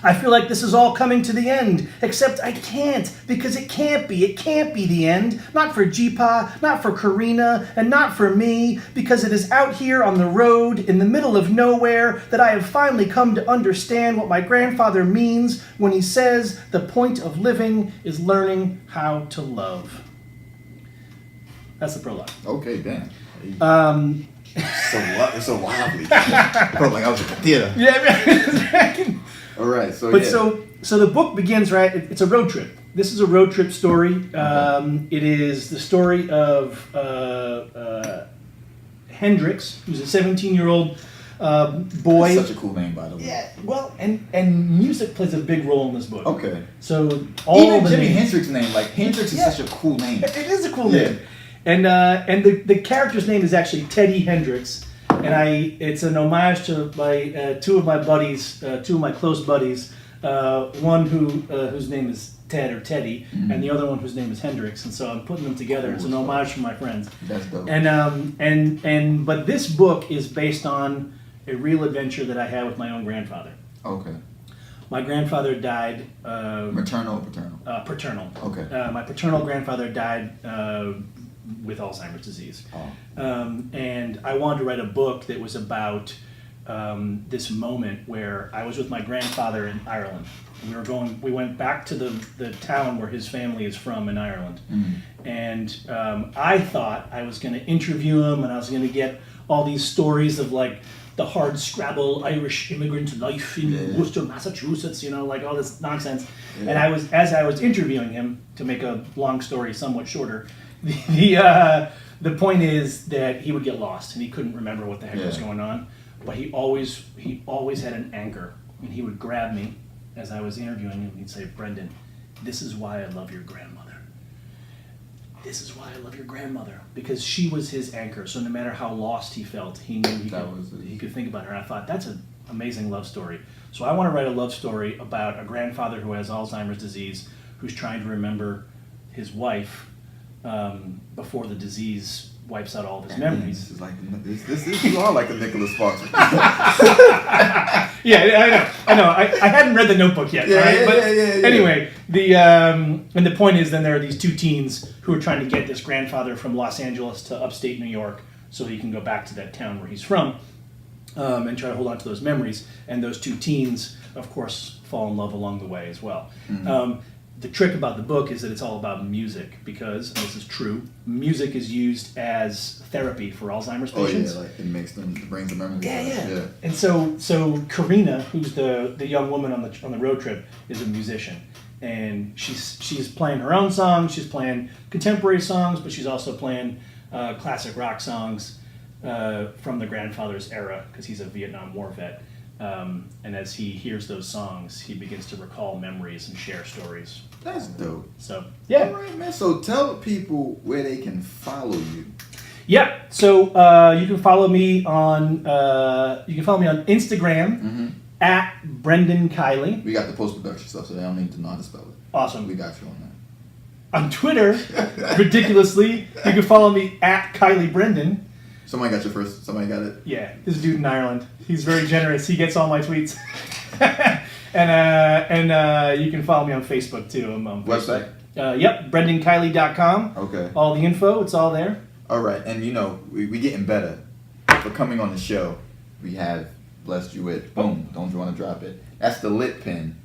I feel like this is all coming to the end, except I can't, because it can't be. It can't be the end. Not for Jeepah, not for Karina, and not for me, because it is out here on the road, in the middle of nowhere, that I have finally come to understand what my grandfather means when he says the point of living is learning how to love. That's the prologue. Okay, damn. It's so lively. Felt like I was at the theater. Yeah. All right, so but so the book begins, right? It's a road trip. This is a road trip story. It is the story of Hendrix, who's a 17-year-old boy. That's such a cool name, by the way. Yeah, well, and music plays a big role in this book. Okay. So even Jimi Hendrix's name, like Hendrix is such a cool name. It is a cool name. And the character's name is actually Teddy Hendrix. And it's an homage to my two of my close buddies, one whose name is Ted or Teddy, and the other one whose name is Hendrix. And so I'm putting them together. It's an homage for my friends. That's dope. But this book is based on a real adventure that I had with my own grandfather. Okay. My grandfather died. Maternal or paternal? Paternal. Okay. My paternal grandfather died with Alzheimer's disease. Oh. And I wanted to write a book that was about this moment where I was with my grandfather in Ireland. We went back to the town where his family is from in Ireland. Mm-hmm. And I thought I was going to interview him and I was going to get all these stories of like the hard scrabble Irish immigrant life in Worcester, Massachusetts, like all this nonsense. Yeah. And as I was interviewing him, to make a long story somewhat shorter, the point is that he would get lost and he couldn't remember what the heck was going on. But he always had an anchor, and he would grab me as I was interviewing him and he'd say, "Brendan, this is why I love your grandmother. This is why I love your grandmother," because she was his anchor. So no matter how lost he felt, he knew he could think about her. And I thought, that's an amazing love story. So I want to write a love story about a grandfather who has Alzheimer's disease, who's trying to remember his wife before the disease wipes out all of his memories. This is like you are like a Nicholas Sparks. Yeah, I know. I hadn't read the Notebook yet. Anyway, and the point is, then there are these two teens who are trying to get this grandfather from Los Angeles to upstate New York so he can go back to that town where he's from and try to hold on to those memories. And those two teens, of course, fall in love along the way as well. Mm-hmm. The trick about the book is that it's all about music because, and this is true, music is used as therapy for Alzheimer's patients. Oh yeah, like it brings the memories. Yeah. And so Karina, who's the young woman on the road trip, is a musician, and she's playing her own songs. She's playing contemporary songs, but she's also playing classic rock songs from the grandfather's era because he's a Vietnam War vet. And as he hears those songs, he begins to recall memories and share stories. That's dope. So, yeah. All right, man. So tell people where they can follow you. Yeah. So you can follow me on Instagram at Brendan Kiely. We got the post-production stuff, so they don't need to know how to spell it. Awesome. We got you on that. On Twitter, ridiculously, you can follow me at Kiely Brendan. Somebody got somebody got it? Yeah, this dude in Ireland. He's very generous. He gets all my tweets. and you can follow me on Facebook, too. I'm on Website? Yep, BrendanKiely.com. Okay. All the info, it's all there. All right, and we getting better. For coming on the show, we have blessed you with, boom, don't you want to drop it? That's the lit pin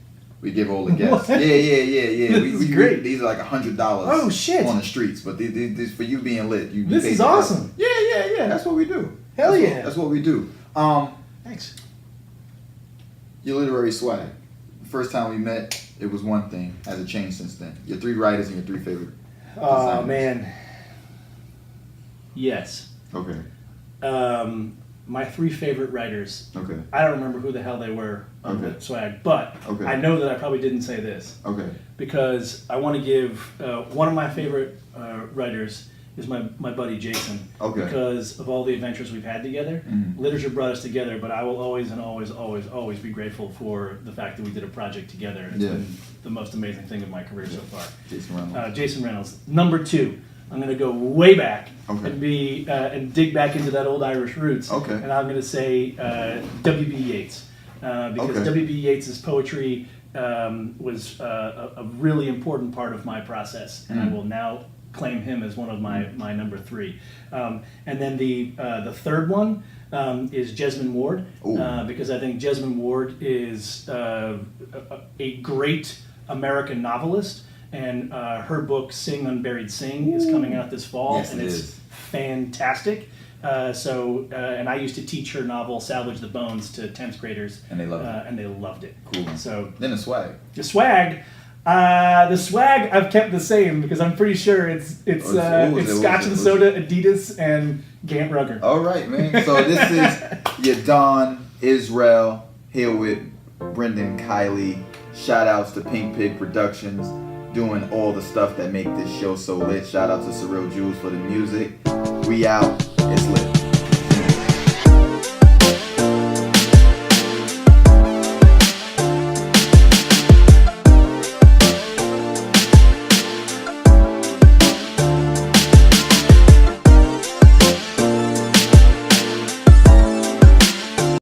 we give all the guests. What? Yeah. This is great. These are like $100 Oh, shit. on the streets, but these for you being lit. This is awesome. Yeah. That's what we do. That's what we do. Thanks. Your literary swag. The first time we met, it was one thing. Has it changed since then? Your 3 writers and your 3 favorite designers. Man. Yes. Okay. My 3 favorite writers. Okay. I don't remember who the hell they were on the swag, but I know that I probably didn't say this. Okay. Because I want to give one of my favorite writers is my buddy Jason. Okay. Because of all the adventures we've had together. Literature brought us together, but I will always and always, always, always be grateful for the fact that we did a project together. It's been the most amazing thing of my career so far. Jason Reynolds. Jason Reynolds. Number 2. I'm going to go way back Okay. and dig back into that old Irish roots. Okay. And I'm going to say W.B. Yeats. Because Okay. W.B. Yeats's poetry was a really important part of my process, and I will now claim him as one of my number 3. And then the third one is Jesmyn Ward, because I think Jesmyn Ward is a great American novelist, and her book Sing Unburied Sing is coming out this fall, Yes, and it it's is. fantastic. And I used to teach her novel Salvage the Bones to 10th graders, And they loved it. and they loved it. Cool. So Then the swag. the swag I've kept the same because I'm pretty sure it's Scotch and Soda, Adidas, and Gant Rugger. All right, man. So this is your Don Israel here with Brendan Kiely. Shout outs to Pink Pig Productions, doing all the stuff that make this show so lit. Shout out to Surreal Jules for the music. We out. It's lit.